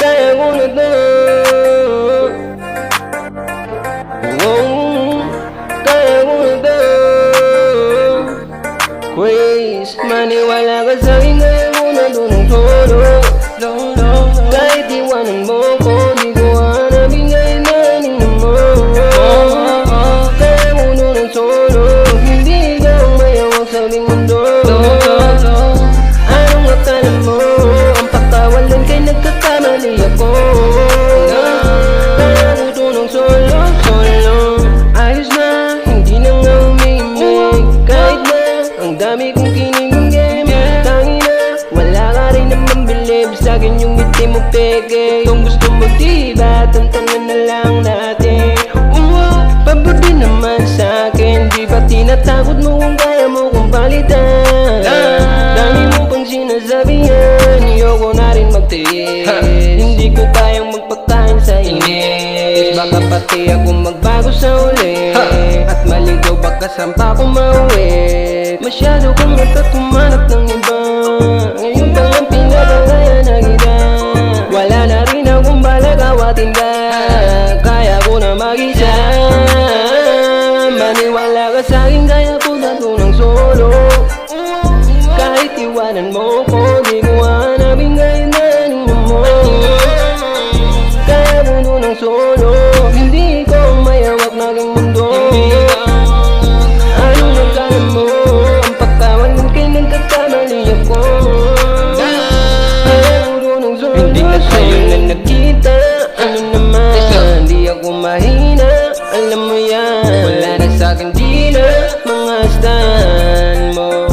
Kaya ko na to, kaya ko na to. Quiz, maniwala ka sa'kin, kaya ko na to ng solo. Kahit iwanan mo ko, di ko hanapin kahit nanin mo. Kaya ko na ng solo, hindi ka ang mayawag sa ating mundo. Anong akala mo, ang pagkawalan kay nagkakamali ako. Kaya ko to ng solo. Ayos na, hindi na nga umimik. Kahit na, ang dami kong kinigingim. Tangina, wala ka rin naman bilib sa'kin yung ngiti mo peke. Kung gusto mo diba, tantangan na lang natin. Pabor din naman sa'kin, di ba tinatakot mo kung kaya mo kong palitan? Dami mo pang sinasabihan, ayoko na rin magtiis. Hindi ko kayang magpakain sa inis. Baka pati ako magbago sa uli, at maligaw baka sampa ko mauwi. Masyado kang nagtatumanap ng iba, ngayon pa ang pinakalaya na kita. Wala na rin akong balak awatin ka, kaya ko na mag-isa. Maniwala ka sa'kin, kaya ko na to ng solo. Kahit iwanan mo ko, di ko hanapin kahit nanin mo. Kaya ko to ng solo, hindi ko mayawak na aking mundo. Anong akala mo, ang pagkawalan kay nagkakamali ako. Kaya ko to ng solo. Hindi ka sa'yo na nakita, ano naman, di ako mahina, alam mo yan. Wala na sa'kin di na mga stand mo.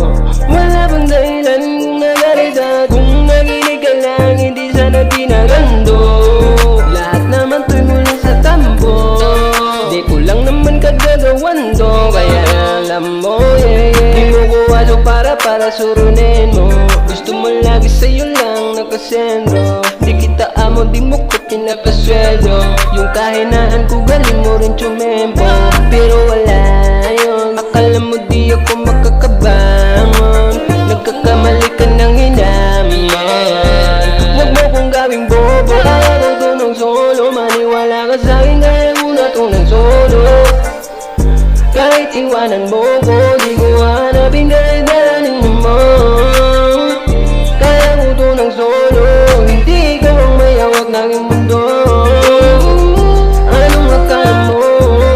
Wala bang dahilan kung nagalit at kung nakinig ka lang, hindi sana dinagando. Lahat naman to'y mula sa tambo, di ko lang naman kagagawan to. Kaya alam mo, di mo ko aso para surunin mo. Gusto mo lagi sa'yo lang nakasendo. Di kita amo, di mo ko pinapasweldo. Yung kahinaan ko galing mo rin tumempo, pero wala yun. Akala mo di ako makakabangon, nagkakamali ka ng hinaman. Huwag mo kong gawing bobo, kaya ko to ng solo. Maniwala ka sa'kin, kaya ko na to ng solo. Kahit iwanan mo ko, di ko hanapin kahit nanin mo. Kaya ko to ng solo, hindi ka ang mayawag na aking mundo. Anong akala mo,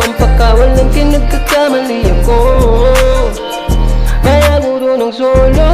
ang pagkawalan kay nagkakamali ako. Kaya ko to ng solo.